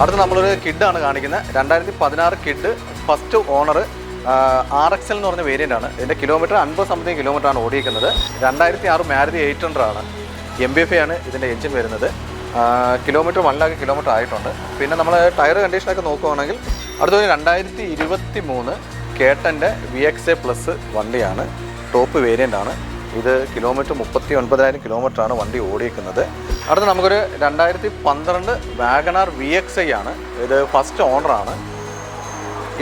അടുത്ത നമ്മളൊരു കിഡാണ് കാണിക്കുന്നത്. 2016 കിഡ് ഫസ്റ്റ് ഓണർ RXL എന്ന് പറഞ്ഞ വേരിയൻ്റ് ആണ്. ഇതിൻ്റെ കിലോമീറ്റർ 50 സംതിങ് കിലോമീറ്ററാണ് ഓടിയിരിക്കുന്നത്. 2006 മാരുതി 800 ആണ്. MBFI ആണ് ഇതിൻ്റെ എഞ്ചിൻ വരുന്നത്. കിലോമീറ്റർ 1 lakh കിലോമീറ്റർ ആയിട്ടുണ്ട്. പിന്നെ നമ്മൾ ടയർ കണ്ടീഷനൊക്കെ നോക്കുകയാണെങ്കിൽ അടുത്ത 2023 കേട്ടൻ്റെ VXA പ്ലസ് വണ്ടിയാണ്. ടോപ്പ് വേരിയൻ്റ് ആണ്. ഇത് കിലോമീറ്റർ 39,000 കിലോമീറ്ററാണ് വണ്ടി ഓടിയിരിക്കുന്നത്. അടുത്ത നമുക്കൊരു 2012 വാഗണാർ VXI ആണ്. ഇത് ഫസ്റ്റ് ഓണറാണ്.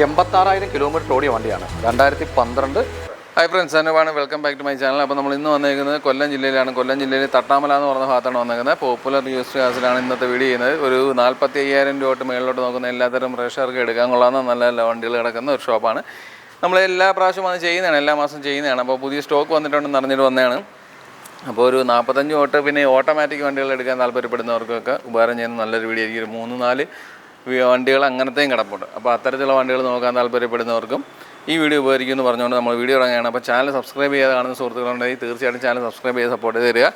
86,000 കിലോമീറ്റർ ഓടിയ വണ്ടിയാണ്. 2012. ഹായ് ഫ്രണ്ട്സ്, അനുവാണ്. Welcome back to my channel. അപ്പോൾ നമ്മൾ ഇന്ന് വന്നേക്കുന്നത് കൊല്ലം ജില്ലയിലാണ്. കൊല്ലം ജില്ലയിൽ തട്ടാമല എന്ന് പറഞ്ഞ ഭാഗത്താണ് വന്നേക്കുന്നത്. പോപ്പുലർ യൂസ്ഡ് കാസിലാണ് ഇന്നത്തെ വീഡിയോ ചെയ്യുന്നത്. ഒരു 45,000 രൂപ തൊട്ട് മേളിലോട്ട് നോക്കുന്ന എല്ലാത്തരം പ്രേക്ഷകർക്ക് എടുക്കാൻ കൊള്ളാവുന്ന നല്ല വണ്ടികൾ കിടക്കുന്ന ഒരു ഷോപ്പാണ്. നമ്മൾ എല്ലാ പ്രാവശ്യവും അത് ചെയ്യുന്നതാണ്, എല്ലാ മാസം ചെയ്യുന്നതാണ്. അപ്പോൾ പുതിയ സ്റ്റോക്ക് വന്നിട്ടുണ്ടെന്ന് അറിഞ്ഞിട്ട് വന്നതാണ്. അപ്പോൾ ഒരു 45 തൊട്ട് പിന്നെ ഓട്ടോമാറ്റിക് വണ്ടികൾ എടുക്കാൻ താല്പര്യപ്പെടുന്നവർക്കൊക്കെ ഉപകാരം ചെയ്യുന്ന നല്ലൊരു വീഡിയോ ആയിരിക്കും. 3-4 വണ്ടികൾ അങ്ങനത്തെയും കിടപ്പുണ്ട്. അപ്പോൾ അത്തരത്തിലുള്ള വണ്ടികൾ നോക്കാൻ താല്പര്യപ്പെടുന്നവർക്കും ഈ വീഡിയോ ഉപകരിക്കും എന്ന് പറഞ്ഞുകൊണ്ട് നമ്മൾ വീഡിയോ ഇറങ്ങുകയാണ്. അപ്പോൾ ചാനൽ സബ്സ്ക്രൈബ് ചെയ്ത് കാണുന്ന സുഹൃത്തുക്കളുണ്ടെങ്കിൽ തീർച്ചയായിട്ടും ചാനൽ സബ്സ്ക്രൈബ് ചെയ്ത് സപ്പോർട്ട് ചെയ്ത് തരിക.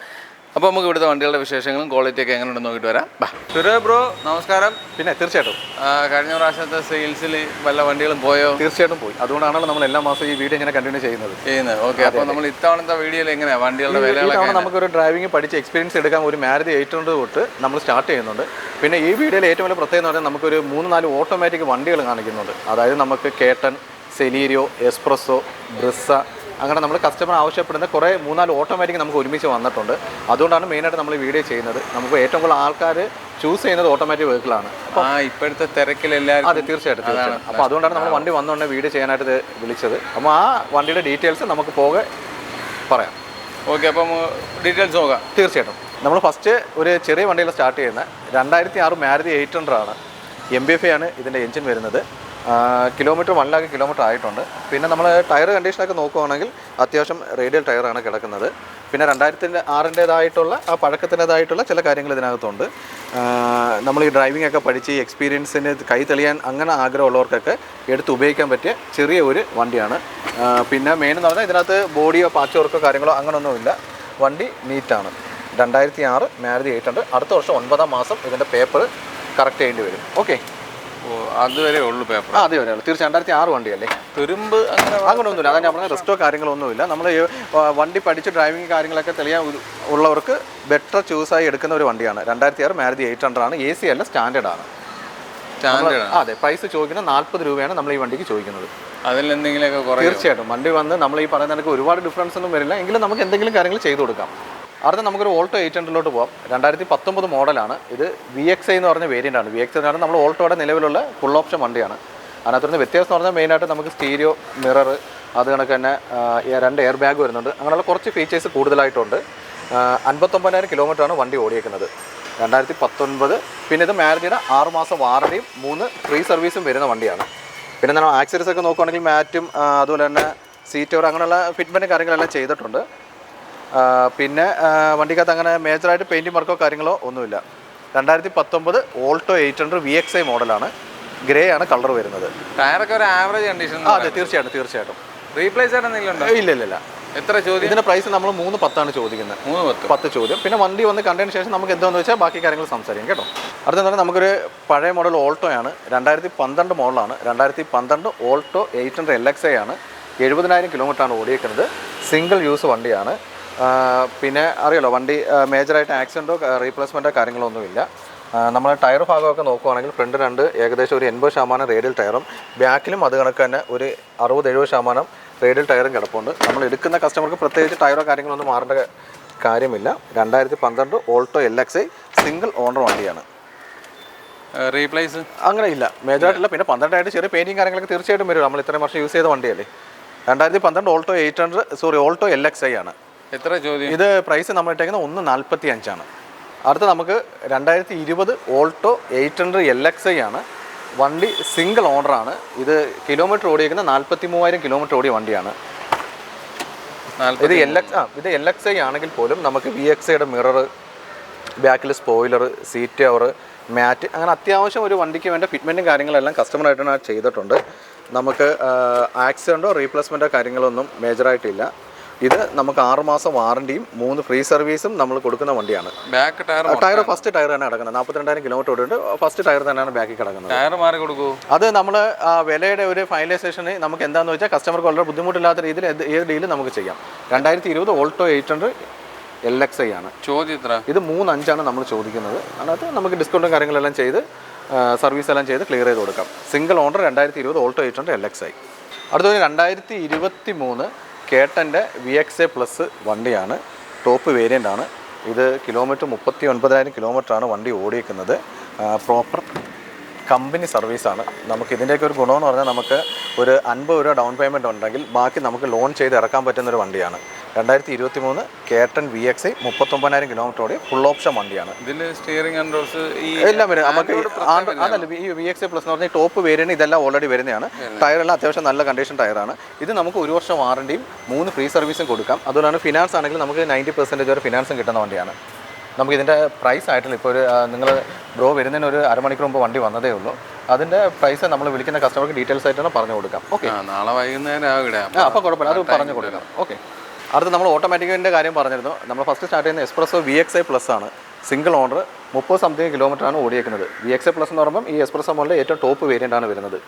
അപ്പോൾ നമുക്ക് ഇവിടുത്തെ വണ്ടികളുടെ വിശേഷങ്ങളും ക്വാളിറ്റിയൊക്കെ എങ്ങനെയുണ്ടെന്ന് നോക്കിയിട്ട് വരാം. സുരേഷ് ബ്രോ, നമസ്കാരം. പിന്നെ തീർച്ചയായിട്ടും കഴിഞ്ഞ പ്രാവശ്യത്തെ സെയിൽസിൽ വല്ല വണ്ടികളും പോയോ? തീർച്ചയായിട്ടും പോയി. അതുകൊണ്ടാണല്ലോ നമ്മൾ എല്ലാ മാസവും ഈ വീഡിയോ ഇങ്ങനെ കണ്ടിന്യൂ ചെയ്യുന്നത്. ഓക്കെ. അപ്പോൾ നമ്മൾ ഇത്തവണത്തെ വീഡിയോയിൽ എങ്ങനെയാണ് വണ്ടികളുടെ വിലകളൊക്കെ? നമുക്കൊരു ഡ്രൈവിംഗ് പഠിച്ച് എക്സ്പീരിയൻസ് എടുക്കാൻ ഒരു മാരുതി 800 തൊട്ട് നമ്മൾ സ്റ്റാർട്ട് ചെയ്യുന്നുണ്ട്. പിന്നെ ഈ വീഡിയോയിൽ ഏറ്റവും വലിയ പ്രത്യേകത എന്ന് പറഞ്ഞാൽ നമുക്കൊരു 3-4 ഓട്ടോമാറ്റിക് വണ്ടികൾ കാണിക്കുന്നുണ്ട്. അതായത് നമുക്ക് കേട്ടൻ, സെലീരിയോ, എസ്പ്രസോ, ബ്രിസ, അങ്ങനെ നമ്മൾ കസ്റ്റമർ ആവശ്യപ്പെടുന്ന കുറേ 3-4 ഓട്ടോമാറ്റിക് നമുക്ക് ഒരുമിച്ച് വന്നിട്ടുണ്ട്. അതുകൊണ്ടാണ് മെയിനായിട്ട് നമ്മൾ വീഡിയോ ചെയ്യുന്നത്. നമുക്ക് ഏറ്റവും കൂടുതൽ ആൾക്കാർ ചൂസ് ചെയ്യുന്നത് ഓട്ടോമാറ്റിക് വെഹിക്കിളാണ്. ഇപ്പോഴത്തെ തിരക്കിലെല്ലാവരും. അതെ, തീർച്ചയായിട്ടും. അപ്പോൾ അതുകൊണ്ടാണ് നമ്മൾ വണ്ടി വന്നുകൊണ്ട് വീഡിയോ ചെയ്യാനായിട്ട് വിളിച്ചത്. അപ്പോൾ ആ വണ്ടിയുടെ ഡീറ്റെയിൽസ് നമുക്ക് പോകെ പറയാം. ഓക്കെ, അപ്പം ഡീറ്റെയിൽസ് നോക്കാം. തീർച്ചയായിട്ടും. നമ്മൾ ഫസ്റ്റ് ഒരു ചെറിയ വണ്ടിയിൽ സ്റ്റാർട്ട് ചെയ്യുന്നത് 2006 മാരുതി 800 ആണ്. MBFI ആണ് ഇതിൻ്റെ എഞ്ചിൻ വരുന്നത്. കിലോമീറ്റർ 1 lakh കിലോമീറ്റർ ആയിട്ടുണ്ട്. പിന്നെ നമ്മൾ ടയർ കണ്ടീഷനൊക്കെ നോക്കുകയാണെങ്കിൽ അത്യാവശ്യം റേഡിയൽ ടയറാണ് കിടക്കുന്നത്. പിന്നെ 2006 ആ പഴക്കത്തിൻ്റെതായിട്ടുള്ള ചില കാര്യങ്ങൾ ഇതിനകത്തുണ്ട്. നമ്മൾ ഈ ഡ്രൈവിംഗ് ഒക്കെ പഠിച്ച് ഈ എക്സ്പീരിയൻസിന് കൈ തെളിയാൻ അങ്ങനെ ആഗ്രഹമുള്ളവർക്കൊക്കെ എടുത്ത് ഉപയോഗിക്കാൻ പറ്റിയ ചെറിയ ഒരു വണ്ടിയാണ്. പിന്നെ മെയിൻ എന്ന് പറഞ്ഞാൽ ഇതിനകത്ത് ബോഡിയോ പാച്ച് വർക്കോ കാര്യങ്ങളോ അങ്ങനെയൊന്നുമില്ല. വണ്ടി നീറ്റാണ്. 2006 മാരുതി 800. അടുത്ത വർഷം 9-ാം മാസം ഇതിൻ്റെ പേപ്പർ കറക്റ്റ് ചെയ്യേണ്ടി വരും. ഓക്കെ, അതുവരെ ഉള്ളു പേപ്പർ? അതേ വരെയുള്ളൂ. തീർച്ചയായും 2006 വണ്ടിയല്ലേ. തുരുമ്പ് അങ്ങനെയൊന്നുമില്ല. അതാണ് ഞാൻ പറഞ്ഞത്, റെസ്റ്റോ കാര്യങ്ങളൊന്നുമില്ല. നമ്മൾ വണ്ടി പഠിച്ച് ഡ്രൈവിംഗ് കാര്യങ്ങളൊക്കെ തെളിയാൻ ഉള്ളവർക്ക് ബെറ്റർ ചൂസായി എടുക്കുന്ന ഒരു വണ്ടിയാണ്. 2006 മാരുതി 800 ആണ്. AC അല്ല, സ്റ്റാൻഡേർഡ് ആണ്. അതെ, പ്രൈസ് ചോദിക്കുന്നത് 40 രൂപയാണ് നമ്മൾ ഈ വണ്ടിക്ക് ചോദിക്കുന്നത്. അതിൽ എന്തെങ്കിലുമൊക്കെ കുറയും? തീർച്ചയായിട്ടും. വണ്ടി വന്ന് നമ്മൾ ഈ പറയുന്ന കണക്ക് ഒരുപാട് ഡിഫറൻസ് ഒന്നും വരില്ല. എങ്കിലും നമുക്ക് എന്തെങ്കിലും കാര്യങ്ങൾ ചെയ്തു കൊടുക്കാം. അടുത്ത നമുക്കൊരു ഓൾട്ടോ 800 പോകാം. 2019 മോഡലാണ്. ഇത് VXI എന്ന് പറഞ്ഞ വേരിയൻ്റ് ആണ്. VXI എന്ന് പറഞ്ഞാൽ നമ്മൾ ഓൾട്ടോയുടെ നിലവിലുള്ള ഫുൾ ഓപ്ഷൻ വണ്ടിയാണ്. അതിനകത്തുനിന്ന് വ്യത്യാസം എന്ന് പറഞ്ഞാൽ മെയിനായിട്ട് നമുക്ക് സ്റ്റീരിയോ, മിറർ, അത് കണക്ക് തന്നെ 2 എയർ ബാഗ് വരുന്നുണ്ട്. അങ്ങനെയുള്ള കുറച്ച് ഫീച്ചേഴ്സ് കൂടുതലായിട്ടുണ്ട്. 59,000 കിലോമീറ്ററാണ് വണ്ടി ഓടിയേക്കുന്നത്. 2019. പിന്നെ ഇത് മാരുതിയുടെ 6 മാസം വാറണ്ടിയും 3 ഫ്രീ സർവീസും വരുന്ന വണ്ടിയാണ്. പിന്നെ നമ്മൾ ആക്സസറീസ് ഒക്കെ നോക്കുകയാണെങ്കിൽ മാറ്റും അതുപോലെ തന്നെ സീറ്റോർ അങ്ങനെയുള്ള ഫിറ്റ്മെൻറ്റ് കാര്യങ്ങളെല്ലാം ചെയ്തിട്ടുണ്ട്. പിന്നെ വണ്ടിക്കകത്ത് അങ്ങനെ മേജറായിട്ട് പെയിൻറ്റിംഗ് വർക്കോ കാര്യങ്ങളോ ഒന്നുമില്ല. 2019 ഓൾട്ടോ 800 VXI മോഡലാണ്. ഗ്രേ ആണ് കളർ വരുന്നത്. ടയറൊക്കെ ഒരു ആവറേജ് കണ്ടീഷൻ? അതെ, തീർച്ചയായിട്ടും. റീപ്ലേസ് ആയിട്ട് എന്തെങ്കിലും ഉണ്ടോ? ഇല്ല. എത്ര ചോദ്യം? ഇതിൻ്റെ പ്രൈസ് നമ്മൾ 310 ചോദിക്കുന്നത്. 310 ചോദ്യം. പിന്നെ വണ്ടി വന്ന് കണ്ടതിന് ശേഷം നമുക്ക് എന്താണെന്ന് വെച്ചാൽ ബാക്കി കാര്യങ്ങൾ സംസാരിക്കാം കേട്ടോ. അടുത്ത പറഞ്ഞാൽ നമുക്കൊരു പഴയ മോഡൽ ഓൾട്ടോയാണ്. 2012 മോഡലാണ്. 2012 ഓൾട്ടോ 800 LXI ആണ്. 70,000 കിലോമീറ്ററാണ് ഓടിയേക്കുന്നത്. സിംഗിൾ യൂസ് വണ്ടിയാണ്. പിന്നെ അറിയാലോ, വണ്ടി മേജറായിട്ട് ആക്സിഡൻറ്റോ റീപ്ലേസ്മെൻറ്റോ കാര്യങ്ങളൊന്നുമില്ല. നമ്മൾ ടയർ ഭാഗമൊക്കെ നോക്കുകയാണെങ്കിൽ ഫ്രണ്ട് 2 ഏകദേശം ഒരു 80% റേഡിയൽ ടയറും ബാക്കിലും അത് കണക്ക് തന്നെ ഒരു 60-70% റേഡിയൽ ടയറും കിടപ്പുണ്ട്. നമ്മൾ എടുക്കുന്ന കസ്റ്റമർക്ക് പ്രത്യേകിച്ച് ടയറോ കാര്യങ്ങളൊന്നും മാറേണ്ട കാര്യമില്ല. 2012 ഓൾട്ടോ LXI സിംഗിൾ ഓണർ വണ്ടിയാണ്. റീപ്ലേസ് അങ്ങനെ ഇല്ല, മേജറായിട്ടില്ല. പിന്നെ 12 ചെറിയ പെയിൻറ്റിങ് കാര്യങ്ങളൊക്കെ തീർച്ചയായിട്ടും വരും. നമ്മൾ ഇത്രയും വർഷം യൂസ് ചെയ്ത വണ്ടിയല്ലേ. 2012 ഓൾട്ടോ LXI ആണ്. എത്ര ചോദ്യം? ഇത് പ്രൈസ് നമ്മൾ ഇട്ടേക്കുന്നത് 145 ആണ്. അടുത്ത നമുക്ക് 2020 ഓൾട്ടോ 800 LXI ആണ്. വണ്ടി സിംഗിൾ ഓണറാണ്. ഇത് കിലോമീറ്റർ ഓടിയേക്കുന്ന 43,000 കിലോമീറ്റർ ഓടിയ വണ്ടിയാണ്. ഇത് LXI ആണെങ്കിൽ പോലും നമുക്ക് VXIയുടെ മിറർ, ബാക്കിൽ സ്പോയിലർ, സീറ്റ് കവർ, മാറ്റ്, അങ്ങനെ അത്യാവശ്യം ഒരു വണ്ടിക്ക് വേണ്ട ഫിറ്റ്മെൻറ്റും കാര്യങ്ങളെല്ലാം കസ്റ്റമറായിട്ടാണ് ചെയ്തിട്ടുണ്ട്. നമുക്ക് ആക്സിഡൻറ്റോ റീപ്ലേസ്മെൻറ്റോ കാര്യങ്ങളൊന്നും മേജറായിട്ടില്ല. ഇത് നമുക്ക് 6 മാസം വാറണ്ടിയും 3 ഫ്രീ സർവീസും നമ്മൾ കൊടുക്കുന്ന വണ്ടിയാണ്. ബാക്ക് ടയർ ഫസ്റ്റ് ടയർ തന്നെ കിടക്കുന്നത് 42,000 കിലോമീറ്റർ ഓടിയിട്ട് ഫസ്റ്റ് ടയർ തന്നെയാണ് ബാക്കിൽ കിടക്കുന്നത്. ടയർ മാറി കൊടുക്കൂ. അത് നമ്മൾ വിലയുടെ ഒരു ഫൈനലൈസേഷന് നമുക്ക് എന്താണെന്ന് വെച്ചാൽ കസ്റ്റമർക്ക് വളരെ ബുദ്ധിമുട്ടില്ലാത്ത രീതിയിൽ ഏത് ഡീലും നമുക്ക് ചെയ്യാം. 2020 ഓൾട്ടോ 800 LXi ആണ്. ചോദ്യം ഇത് 3.5 നമ്മൾ ചോദിക്കുന്നത്. അതിനകത്ത് നമുക്ക് ഡിസ്കൗണ്ടും കാര്യങ്ങളെല്ലാം ചെയ്ത് സർവീസ് എല്ലാം ചെയ്ത് ക്ലിയർ ചെയ്ത് കൊടുക്കാം. Single owner 2020 Alto 800 LXi. അടുത്തൊരു 2023 കേട്ടൻ്റെ VXA പ്ലസ് വണ്ടിയാണ്. ടോപ്പ് വേരിയൻ്റ് ആണ്. ഇത് കിലോമീറ്റർ 39,000 കിലോമീറ്ററാണ് വണ്ടി ഓടിക്കുന്നത്. പ്രോപ്പർ കമ്പനി സർവീസാണ്. നമുക്ക് ഇതിൻ്റെയൊക്കെ ഒരു ഗുണമെന്ന് പറഞ്ഞാൽ നമുക്ക് ഒരു 50 രൂപ ഡൗൺ പേയ്മെൻറ്റ് ഉണ്ടെങ്കിൽ ബാക്കി നമുക്ക് ലോൺ ചെയ്ത് ഇറക്കാൻ പറ്റുന്നൊരു വണ്ടിയാണ്. 2023 കേട്ടൺ VXI 39,000 കിലോമീറ്റർ ഓടി ഫുൾ ഓപ്ഷൻ വണ്ടിയാണ്. ഇതിൽ സ്റ്റിയറിംഗ് കൺട്രോൾസ് എല്ലാം വരും. നമുക്ക് അതല്ല ഈ VXI പ്ലസ് എന്ന് പറഞ്ഞാൽ ടോപ്പ് വേരിയൻറ്റ് ഇതെല്ലാം ഓൾറെഡി വരുന്നതാണ്. ടയറെല്ലാം അത്യാവശ്യം നല്ല കണ്ടീഷൻ ടയറാണ്. ഇത് നമുക്ക് 1 വർഷം വാറണ്ടിയും 3 ഫ്രീ സർവീസും കൊടുക്കാം. അതുകൊണ്ടാണ് ഫിനാൻസ് ആണെങ്കിൽ നമുക്ക് 90% വരെ ഫിനാൻസും കിട്ടുന്ന വണ്ടിയാണ്. നമുക്ക് ഇതിൻ്റെ പ്രൈസ് ആയിട്ടില്ല. ഇപ്പോൾ ഒരു നിങ്ങൾ ബ്രോ വരുന്നതിന് ഒരു അരമണിക്കൂർ മുമ്പ് വണ്ടി വന്നതേ ഉള്ളൂ. അതിൻ്റെ പ്രൈസ് നമ്മൾ വിളിക്കുന്ന കസ്റ്റമർക്ക് ഡീറ്റെയിൽസ് ആയിട്ടാണ് പറഞ്ഞു കൊടുക്കാം. ഓക്കെ, നാളെ വൈകുന്നേരം അപ്പോൾ കുഴപ്പമില്ല, അത് പറഞ്ഞു കൊടുക്കാം. ഓക്കെ, അടുത്ത് നമ്മൾ ഓട്ടോമാറ്റിക്കിൻ്റെ കാര്യം പറഞ്ഞിരുന്നു. നമ്മൾ ഫസ്റ്റ് സ്റ്റാർട്ട് ചെയ്യുന്ന എക്സ്പ്രസോ VXI പ്ലസ് ആണ്. സിംഗിൾ ഓണർ 30 കിലോമീറ്ററാണ് ഓടിയേക്കുന്നത്. VXI പ്ലസ് എന്ന് പറയുമ്പോൾ ഈ എക്സ്പ്രസോ മോഡലിലെ ഏറ്റവും ടോപ്പ് വേരിയൻ്റ് ആണ് വരുന്നത്.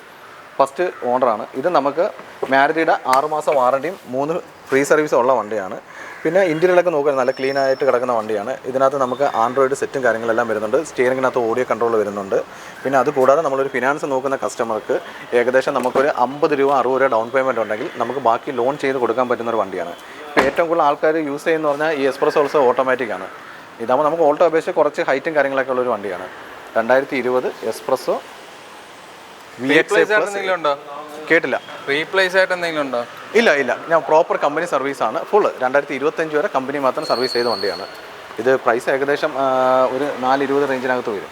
ഫസ്റ്റ് ഓണറാണ്. ഇത് നമുക്ക് മാരുതിയുടെ 6 മാസം വാറണ്ടിയും 3 ഫ്രീ സർവീസും ഉള്ള വണ്ടിയാണ്. പിന്നെ ഇന്ത്യയിലൊക്കെ നോക്കുക നല്ല ക്ലീൻ ആയിട്ട് കിടക്കുന്ന വണ്ടിയാണ്. ഇതിനകത്ത് നമുക്ക് ആൻഡ്രോയിഡ് സെറ്റും കാര്യങ്ങളെല്ലാം വരുന്നുണ്ട്. സ്റ്റിയറിങ്ങിനകത്ത് ഓഡിയോ കൺട്രോൾ വരുന്നുണ്ട്. പിന്നെ അതുകൂടാതെ നമ്മളൊരു ഫിനാൻസ് നോക്കുന്ന കസ്റ്റമർക്ക് ഏകദേശം നമുക്കൊരു 50 രൂപ 60 രൂപ ഡൗൺ പേയ്മെൻറ്റ് ഉണ്ടെങ്കിൽ നമുക്ക് ബാക്കി ലോൺ ചെയ്ത് കൊടുക്കാൻ പറ്റുന്നൊരു വണ്ടിയാണ്. ഇപ്പോൾ ഏറ്റവും കൂടുതൽ ആൾക്കാർ യൂസ് ചെയ്യുന്ന പറഞ്ഞാൽ ഈ എക്സ്പ്രസ് ഓൾസോ ഓട്ടോമാറ്റിക്കാണ്. ഇതാകുമ്പോൾ നമുക്ക് ഓൾട്ടോ അപേക്ഷിച്ച് കുറച്ച് ഹൈറ്റും കാര്യങ്ങളൊക്കെ ഉള്ളൊരു വണ്ടിയാണ്. 2020 എക്സ്പ്രസോ VXI ഉണ്ടോ? കേട്ടില്ല. റീപ്ലേസ് ആയിട്ട് എന്തെങ്കിലും ഉണ്ടോ? ഇല്ല, ഞാൻ പ്രോപ്പർ കമ്പനി സർവീസാണ്. ഫുള്ള് 2025 വരെ കമ്പനി മാത്രം സർവീസ് ചെയ്ത വണ്ടിയാണ്. ഇത് പ്രൈസ് ഏകദേശം ഒരു 420 റേഞ്ചിനകത്ത് വരും.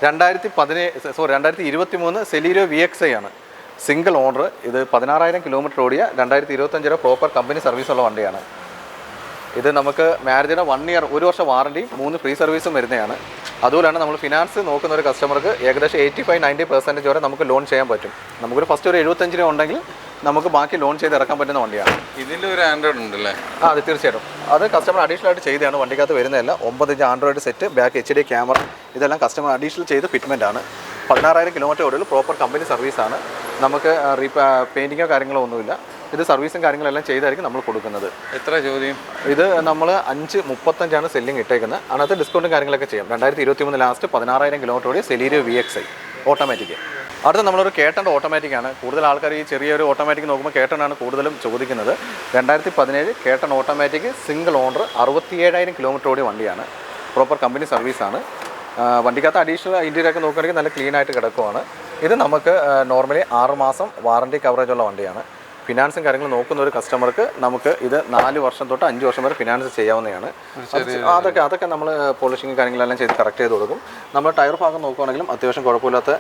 2023 സെലീരിയോ VXI ആണ്. Single owner. ഇത് 16,000 കിലോമീറ്റർ ഓടിയ 2025 വരെ പ്രോപ്പർ കമ്പനി സർവീസുള്ള വണ്ടിയാണ്. ഇത് നമുക്ക് മാരുതിയുടെ 1 ഇയർ 1 വർഷം വാറണ്ടിയും 3 ഫ്രീ സർവീസും വരുന്നതാണ്. അതുപോലെയാണ് നമ്മൾ ഫിനാൻസ് നോക്കുന്ന ഒരു കസ്റ്റമർക്ക് ഏകദേശം 85-90% വരെ നമുക്ക് ലോൺ ചെയ്യാൻ പറ്റും. നമുക്കൊരു ഫസ്റ്റ് ഒരു 75 രൂപ ഉണ്ടെങ്കിൽ നമുക്ക് ബാക്കി ലോൺ ചെയ്ത് ഇറക്കാൻ പറ്റുന്ന വണ്ടിയാണ്. ഇതിലൊരു ആൻഡ്രോയിഡ് ഉണ്ടല്ലേ? അത് തീർച്ചയായിട്ടും. അത് കസ്റ്റമർ അഡീഷണൽ ആയിട്ട് ചെയ്തതാണ്. വണ്ടിക്കകത്ത് വരുന്നതല്ല. 9 inch Android set, back HD camera, ഇതെല്ലാം കസ്റ്റമർ അഡീഷണൽ ചെയ്ത് ഫിറ്റ്മെൻ്റ് ആണ്. 16,000 കിലോമീറ്റർ ഓടിയുള്ള പ്രോപ്പർ കമ്പനി സർവീസാണ്. നമുക്ക് പെയിൻറ്റിങ്ങോ കാര്യങ്ങളോ ഒന്നുമില്ല. ഇത് സർവീസും കാര്യങ്ങളെല്ലാം ചെയ്തായിരിക്കും നമ്മൾ കൊടുക്കുന്നത്. എത്ര ചോദ്യം? ഇത് നമ്മൾ 5.35 സെല്ലിംഗ് ഇട്ടേക്കുന്നത്. അതിനകത്ത് ഡിസ്കൗണ്ടും കാര്യങ്ങളൊക്കെ ചെയ്യാം. 2023 ലാസ്റ്റ് 16,000 കിലോമീറ്റർ ഓടിയ സെലീരിയോ VXI ഓട്ടോമാറ്റിക്. അടുത്ത നമ്മളൊരു കേട്ടൻ്റെ ഓട്ടോമാറ്റിക്കാണ്. കൂടുതൽ ആൾക്കാർ ഈ ചെറിയൊരു ഓട്ടോമാറ്റിക് നോക്കുമ്പോൾ കേട്ടനാണ് കൂടുതലും ചോദിക്കുന്നത്. 2017 കേട്ടൺ ഓട്ടോമാറ്റിക് സിംഗിൾ ഓണർ 67,000 കിലോമീറ്റർ ഓടിയ വണ്ടിയാണ്. പ്രോപ്പർ കമ്പനി സർവീസാണ്. വണ്ടിക്കകത്ത് അഡീഷണൽ ഇൻറ്റീരിയറൊക്കെ നോക്കുകയാണെങ്കിൽ നല്ല ക്ലീൻ ആയിട്ട് കിടക്കുവാണ്. ഇത് നമുക്ക് നോർമലി 6 മാസം വാറണ്ടി കവറേജ് ഉള്ള വണ്ടിയാണ്. ഫിനാൻസും കാര്യങ്ങളും നോക്കുന്ന ഒരു കസ്റ്റമർക്ക് നമുക്ക് ഇത് 4 വർഷം തൊട്ട് 5 വർഷം വരെ ഫിനാൻസ് ചെയ്യാവുന്നതാണ്. അതൊക്കെ നമ്മൾ പോളിഷിങ് കാര്യങ്ങളെല്ലാം ചെയ്ത് കറക്റ്റ് ചെയ്ത് കൊടുക്കും. നമ്മൾ ടയർ ഭാഗം നോക്കുകയാണെങ്കിലും അത്യാവശ്യം കുഴപ്പമില്ലാത്ത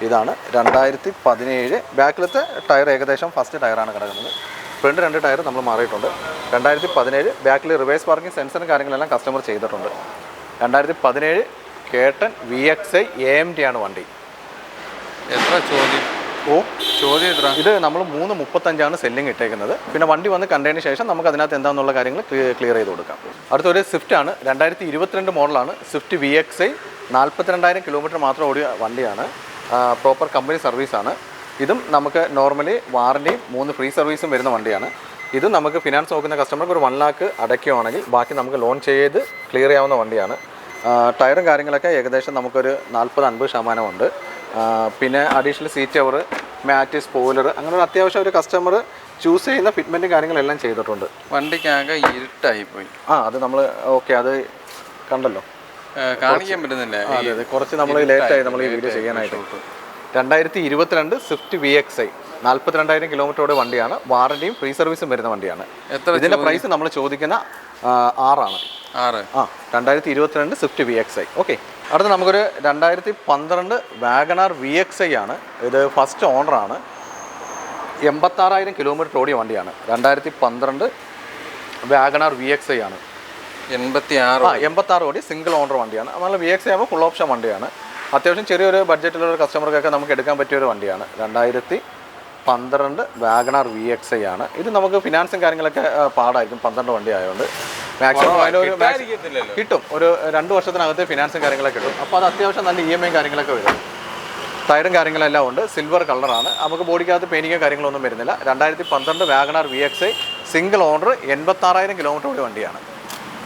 ഇതാണ്. 2017 ബാക്കിലത്തെ ടയർ ഏകദേശം ഫസ്റ്റ് ടയറാണ് കിടക്കുന്നത്. ഫ്രണ്ട് 2 ടയർ നമ്മൾ മാറിയിട്ടുണ്ട്. 2017 ബാക്കിൽ റിവേഴ്സ് പാർക്കിംഗ് സെൻസറും കാര്യങ്ങളെല്ലാം കസ്റ്റമർ ചെയ്തിട്ടുണ്ട്. 2017 കേട്ടൺ VXI AMT ആണ് വണ്ടി. എത്ര ചോദ്യം? ചോദ്യം എത്ര? ഇത് നമ്മൾ 3.35 സെല്ലിംഗ് ഇട്ടേക്കുന്നത്. പിന്നെ വണ്ടി വന്ന് കണ്ടതിന് ശേഷം നമുക്ക് അതിനകത്ത് എന്താണെന്നുള്ള കാര്യങ്ങൾ ക്ലിയർ ചെയ്ത് കൊടുക്കാം. അടുത്തൊരു സ്വിഫ്റ്റ് ആണ്. 2022 മോഡലാണ്. സ്വിഫ്റ്റ് VXI 42,000 കിലോമീറ്റർ മാത്രം ഓടിയ വണ്ടിയാണ്. പ്രോപ്പർ കമ്പനി സർവീസാണ്. ഇതും നമുക്ക് നോർമലി വാറണ്ടിയും 3 ഫ്രീ സർവീസും വരുന്ന വണ്ടിയാണ്. ഇത് നമുക്ക് ഫിനാൻസ് നോക്കുന്ന കസ്റ്റമർക്ക് ഒരു 1 lakh അടയ്ക്കുകയാണെങ്കിൽ ബാക്കി നമുക്ക് ലോൺ ചെയ്ത് ക്ലിയർ ചെയ്യാവുന്ന വണ്ടിയാണ്. ടയറും കാര്യങ്ങളൊക്കെ ഏകദേശം നമുക്കൊരു 40-50% ഉണ്ട്. പിന്നെ അഡീഷണൽ സീറ്റ് കവർ, മാറ്റ്, സ്പോയിലർ, അങ്ങനെ ഒരു അത്യാവശ്യം ഒരു കസ്റ്റമർ ചൂസ് ചെയ്യുന്ന ഫിറ്റ്മെൻറ്റും കാര്യങ്ങളെല്ലാം ചെയ്തിട്ടുണ്ട്. വണ്ടിക്കാകെ ഇരുട്ടായിപ്പോയി. അത് നമ്മൾ ഓക്കെ, അത് കണ്ടല്ലോ, കാണിക്കാൻ പറ്റുന്നില്ല. അതെ, കുറച്ച് നമ്മൾ ലേറ്റായി നമ്മൾ ഈ വീഡിയോ ചെയ്യാനായിട്ട്. 2022 സ്വിഫ്റ്റ് VXI 42,000 കിലോമീറ്ററോടെ വണ്ടിയാണ്. വാറണ്ടിയും ഫ്രീ സർവീസും വരുന്ന വണ്ടിയാണ്. ഇതിൻ്റെ പ്രൈസ് നമ്മൾ ചോദിക്കുന്ന 6 ആണ്. 2022 സ്വിഫ്റ്റ് VXI. ഓക്കെ, അടുത്ത നമുക്കൊരു 2012 വാഗണാർ VXI ആണ്. ഇത് ഫസ്റ്റ് ഓണറാണ്. 86,000 കിലോമീറ്റർ ഓടിയ വണ്ടിയാണ്. 2012 വാഗണാർ VXI ആണ്. 86 ഓടി സിംഗിൾ ഓണർ വണ്ടിയാണ്. നമ്മൾ VXI ആകുമ്പോൾ ഫുൾ ഓപ്ഷൻ വണ്ടിയാണ്. അത്യാവശ്യം ചെറിയൊരു ബഡ്ജറ്റിലുള്ള കസ്റ്റമർക്കൊക്കെ നമുക്ക് എടുക്കാൻ പറ്റിയൊരു വണ്ടിയാണ്. 12 വാഗണാർ VXi ആണ്. ഇത് നമുക്ക് ഫിനാൻസും കാര്യങ്ങളൊക്കെ പാടായിരിക്കും, 12 വണ്ടി ആയതുകൊണ്ട് മാക്സിമം അതിനൊരു കിട്ടും, ഒരു 2 വർഷത്തിനകത്ത് ഫിനാൻസും കാര്യങ്ങളൊക്കെ കിട്ടും. അപ്പോൾ അത് അത്യാവശ്യം നല്ല EMI കാര്യങ്ങളൊക്കെ വരും. ടയറും കാര്യങ്ങളെല്ലാം ഉണ്ട്, സിൽവർ കളറാണ്. നമുക്ക് ബോഡിക്കകത്ത് പെയിൻറ്റിങ്ങോ കാര്യങ്ങളൊന്നും വരുന്നില്ല. 2012 WagonR VXi single owner, 86,000 kilometre ഓടിയ വണ്ടിയാണ്.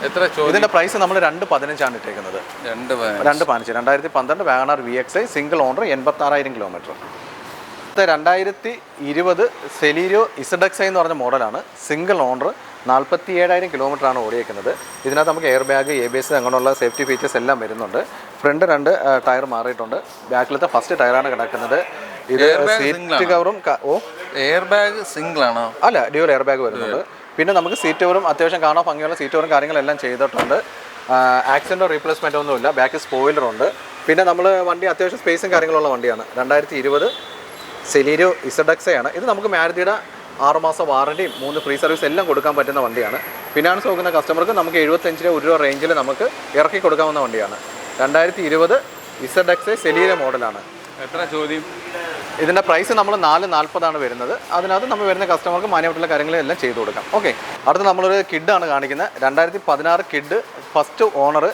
എത്ര? ഇതിൻ്റെ പ്രൈസ് നമ്മൾ 2,15 ഇട്ടേക്കുന്നത്. 2,15 2012 WagonR VXi single owner, 86,000 kilometre. 2020 Celerio ZXi എന്ന് പറഞ്ഞ മോഡലാണ്. സിംഗിൾ ഓണർ, 47,000 കിലോമീറ്റർ ആണ് ഓടിയേക്കുന്നത്. ഇതിനകത്ത് നമുക്ക് എയർ ബാഗ്, ABS അങ്ങനെയുള്ള സേഫ്റ്റി ഫീച്ചേഴ്സ് എല്ലാം വരുന്നുണ്ട്. ഫ്രണ്ട് 2 ടയർ മാറിയിട്ടുണ്ട്. ബാക്കിലത്തെ ഫസ്റ്റ് ടയറാണ് കിടക്കുന്നത്. ഇത് സീറ്റ് കവറും എയർ ബാഗ് സിംഗിൾ ആണോ? അല്ല, ഡ്യുവൽ എയർ ബാഗ് വരുന്നുണ്ട്. പിന്നെ നമുക്ക് സീറ്റ് കവറും അത്യാവശ്യം കാണാൻ ഭംഗിയുള്ള സീറ്റ് കവറും കാര്യങ്ങളെല്ലാം ചെയ്തിട്ടുണ്ട്. ആക്സിഡൻറ്റോ റീപ്ലേസ്മെൻറ്റോ ഒന്നുമില്ല. ബാക്ക് സ്പോയിലറുണ്ട്. പിന്നെ നമ്മൾ വണ്ടി അത്യാവശ്യം സ്പേസും കാര്യങ്ങളുള്ള വണ്ടിയാണ്. 2020 സെലീരിയോ ZXi ആണ്. ഇത് നമുക്ക് മാരുതിയുടെ 6 മാസം വാറണ്ടിയും 3 ഫ്രീ സർവീസ് എല്ലാം കൊടുക്കാൻ പറ്റുന്ന വണ്ടിയാണ്. ഫിനാൻസ് നോക്കുന്ന കസ്റ്റമർക്ക് നമുക്ക് 75 രൂപ റേഞ്ചിൽ നമുക്ക് ഇറക്കി കൊടുക്കാവുന്ന വണ്ടിയാണ്. 2020 ZXi സെലീരിയോ മോഡലാണ്. എത്ര ചോദ്യം? ഇതിൻ്റെ പ്രൈസ് നമ്മൾ 440 വരുന്നത്. അതിനകത്ത് നമ്മൾ വരുന്ന കസ്റ്റമർക്ക് മാന്യമായിട്ടുള്ള കാര്യങ്ങളെല്ലാം ചെയ്തു കൊടുക്കാം. ഓക്കെ, അടുത്ത് നമ്മളൊരു കിഡാണ് കാണിക്കുന്നത്. 2016 കിഡ്, ഫസ്റ്റ് ഓണർ,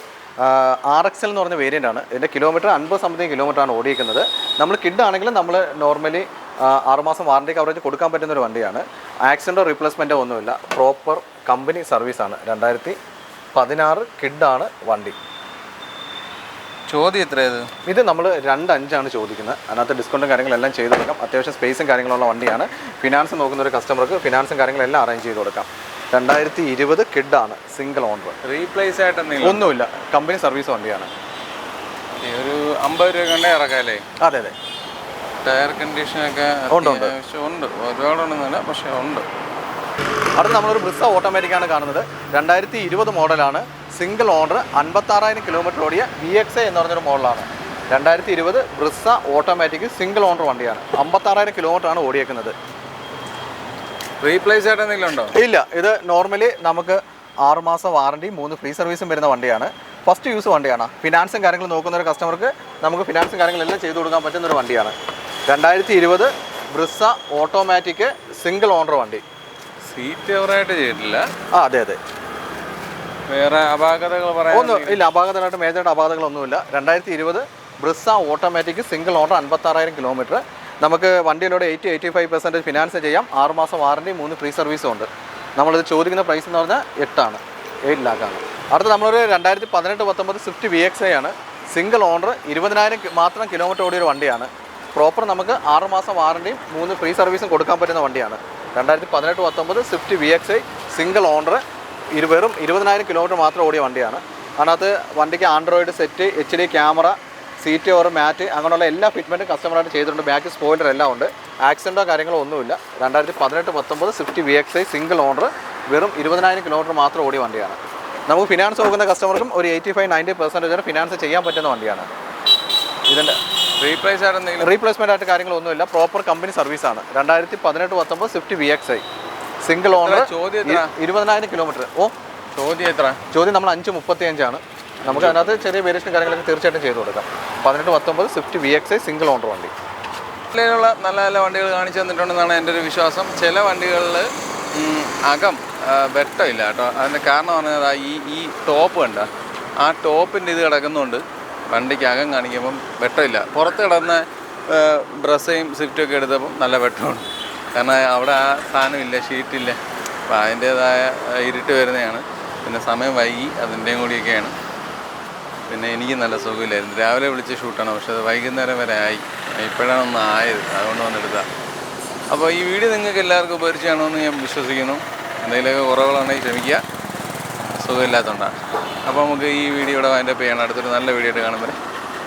RXL എന്ന് പറഞ്ഞ വേരിയൻ്റ് ആണ്. ഇതിൻ്റെ കിലോമീറ്റർ 50 സംതിങ് കിലോമീറ്റർ ആണ് ഓടിയിരിക്കുന്നത്. നമ്മൾ കിഡ് ആണെങ്കിലും നമ്മൾ നോർമലി 6 മാസം വാറണ്ടി കവറേജ് കൊടുക്കാൻ പറ്റുന്നൊരു വണ്ടിയാണ്. ആക്സിഡൻറ്റോ റീപ്ലേസ്മെൻറ്റോ ഒന്നുമില്ല. പ്രോപ്പർ കമ്പനി സർവീസാണ്. 2016 കിഡാണ് വണ്ടി. ചോദ്യം എത്രയത്? ഇത് നമ്മൾ 2,5 ചോദിക്കുന്നത്. അതിനകത്ത് ഡിസ്കൗണ്ടും കാര്യങ്ങളെല്ലാം ചെയ്ത് കൊടുക്കാം. അത്യാവശ്യം സ്പേസും കാര്യങ്ങളുള്ള വണ്ടിയാണ്. ഫിനാൻസ് നോക്കുന്ന ഒരു കസ്റ്റമർക്ക് ഫിനാൻസും കാര്യങ്ങളെല്ലാം അറേഞ്ച് ചെയ്ത് കൊടുക്കാം. 2020 കിഡാണ്, സിംഗിൾ ഓണർ. റീപ്ലേസ് ആയിട്ട് ഒന്നുമില്ല, കമ്പനി സർവീസ് വണ്ടിയാണ്. ഒരു 50 രൂപ കണ്ടേ ഇറക്കാല്ലേ? അതെ അതെ. ടയർ കണ്ടീഷനൊക്കെ ഉണ്ട്, ഒരുപാടുണ്ടെന്നല്ല, പക്ഷേ ഉണ്ട്. അടുത്ത് നമ്മളൊരു ബ്രിസ ഓട്ടോമാറ്റിക്കാണ് കാണുന്നത്. 2020 മോഡലാണ്. സിംഗിൾ ഓണർ, 56,000 കിലോമീറ്റർ ഓടിയ VXi എന്ന് പറഞ്ഞൊരു മോഡലാണ്. 2020 ബ്രിസ ഓട്ടോമാറ്റിക് സിംഗിൾ ഓണർ വണ്ടിയാണ്. 56,000 കിലോമീറ്റർ ആണ് ഓടിയേക്കുന്നത്. റീപ്ലേസ് ആയിട്ട് എന്തെങ്കിലും ഉണ്ടോ? ഇല്ല, ഇത് നോർമലി നമുക്ക് 6 മാസം വാറണ്ടി 3 ഫ്രീ സർവീസും വരുന്ന വണ്ടിയാണ്. ഫസ്റ്റ് യൂസ് വണ്ടിയാണ്. ഫിനാൻസും കാര്യങ്ങളും നോക്കുന്ന ഒരു കസ്റ്റമർക്ക് നമുക്ക് ഫിനാൻസും കാര്യങ്ങളെല്ലാം ചെയ്തു കൊടുക്കാൻ പറ്റുന്നൊരു വണ്ടിയാണ്. 2020 ബ്രിസ ഓട്ടോമാറ്റിക് സിംഗിൾ ഓണർ വണ്ടി. സീറ്റ് കവറായിട്ട് ചെയ്തിട്ടില്ല. അതെ അതെ. വേറെ അപാകതകൾ പറയാൻ ഒന്നും ഇല്ല, അപാകതമായിട്ട് മേജറായിട്ട് അപാകതകളൊന്നുമില്ല. 2020 ബ്രിസ ഓട്ടോമാറ്റിക് സിംഗിൾ ഓണർ, 56,000 കിലോമീറ്റർ. നമുക്ക് വണ്ടിയിലൂടെ 80-85% ഫിനാൻസ് ചെയ്യാം. 6 മാസം വാറണ്ടി 3 ഫ്രീ സർവീസും ഉണ്ട്. നമ്മളിത് ചോദിക്കുന്ന പ്രൈസ് എന്ന് പറഞ്ഞാൽ 8 ലാഖാണ്. അടുത്ത് നമ്മളൊരു 2018-19 സ്വിഫ്റ്റ് VXi ആണ്. സിംഗിൾ ഓണർ, 20,000 മാത്രം കിലോമീറ്റർ ഓടിയൊരു വണ്ടിയാണ്. പ്രോപ്പർ നമുക്ക് 6 മാസം വാറണ്ടിയും 3 ഫ്രീ സർവീസും കൊടുക്കാൻ പറ്റുന്ന വണ്ടിയാണ്. 2018-19 സ്വിഫ്റ്റ് VXi സിംഗിൾ ഓണർ, വെറും 20,000 കിലോമീറ്റർ മാത്രം ഓടിയ വണ്ടിയാണ്. അതിനകത്ത് വണ്ടിക്ക് Android set, HD camera, seat or mat അങ്ങനെയുള്ള എല്ലാ ഫിറ്റ്മെൻറ്റും കസ്റ്റമറായിട്ട് ചെയ്തിട്ടുണ്ട്. ബാക്ക് സ്പോയിലർ എല്ലാം ഉണ്ട്. ആക്സിഡൻറ്റോ കാര്യങ്ങളോ ഒന്നുമില്ല. 2018-19 സ്വിഫ്റ്റ് VXi സിംഗിൾ ഓണർ, വെറും 20,000 കിലോമീറ്റർ മാത്രം ഓടിയ വണ്ടിയാണ്. നമുക്ക് ഫിനാൻസ് നോക്കുന്ന കസ്റ്റമർക്കും ഒരു 85-90% ഫിനാൻസ് ചെയ്യാൻ പറ്റുന്ന വണ്ടിയാണ്. ഇതിൻ്റെ റീപ്ലേസ്മെൻ്റ് ആയിട്ട് കാര്യങ്ങളൊന്നുമില്ല. പ്രോപ്പർ കമ്പനി സർവീസാണ്. 2018-19 Swift VXi single owner, 20,000 kilometre. ചോദ്യം നമ്മൾ 5:35. നമുക്ക് അതിനകത്ത് ചെറിയ വേരിയേഷൻ കാര്യങ്ങളൊക്കെ തീർച്ചയായിട്ടും ചെയ്തു കൊടുക്കാം. 18-19 സ്വിഫ്റ്റ് VXi സിംഗിൾ ഓണർ വണ്ടി. ജില്ലയിലുള്ള നല്ല നല്ല വണ്ടികൾ കാണിച്ചു തന്നിട്ടുണ്ടെന്നാണ് എൻ്റെ ഒരു വിശ്വാസം. ചില വണ്ടികളിൽ അകം വെട്ടമില്ല കേട്ടോ. അതിൻ്റെ കാരണം പറഞ്ഞാൽ ഈ ടോപ്പ് കണ്ട, ആ ടോപ്പിൻ്റെ ഇത് കിടക്കുന്നുണ്ട്. വണ്ടിക്ക് അകം കാണിക്കുമ്പം വെട്ടമില്ല. പുറത്ത് കിടന്ന ബ്രസയും സ്വിഫ്റ്റും ഒക്കെ എടുത്തപ്പം നല്ല വെട്ടമുണ്ട്. കാരണം അവിടെ ആ സാധനമില്ല, ഷീറ്റില്ല. അപ്പോൾ അതിൻ്റേതായ ഇരുട്ട് വരുന്നതാണ്. പിന്നെ സമയം വൈകി, അതിൻ്റെയും കൂടിയൊക്കെയാണ്. പിന്നെ എനിക്ക് നല്ല സുഖമില്ലായിരുന്നു. രാവിലെ വിളിച്ച് ഷൂട്ടാണ്, പക്ഷെ അത് വൈകുന്നേരം വരെ ആയി. ഇപ്പോഴാണ് ഒന്ന് ആയത്, അതുകൊണ്ട് വന്നെടുത്താൽ. അപ്പോൾ ഈ വീഡിയോ നിങ്ങൾക്ക് എല്ലാവർക്കും ഉപകരിച്ചാണെന്ന് ഞാൻ വിശ്വസിക്കുന്നു. എന്തെങ്കിലുമൊക്കെ കുറവുകളുണ്ടെങ്കിൽ ക്ഷമിക്കുക, സുഖമില്ലാത്തതുകൊണ്ടാണ്. അപ്പോൾ നമുക്ക് ഈ വീഡിയോ ഇവിടെ വൈൻഡപ്പ് ചെയ്യണം. അടുത്തൊരു നല്ല വീഡിയോ ആയിട്ട് കാണുമ്പോൾ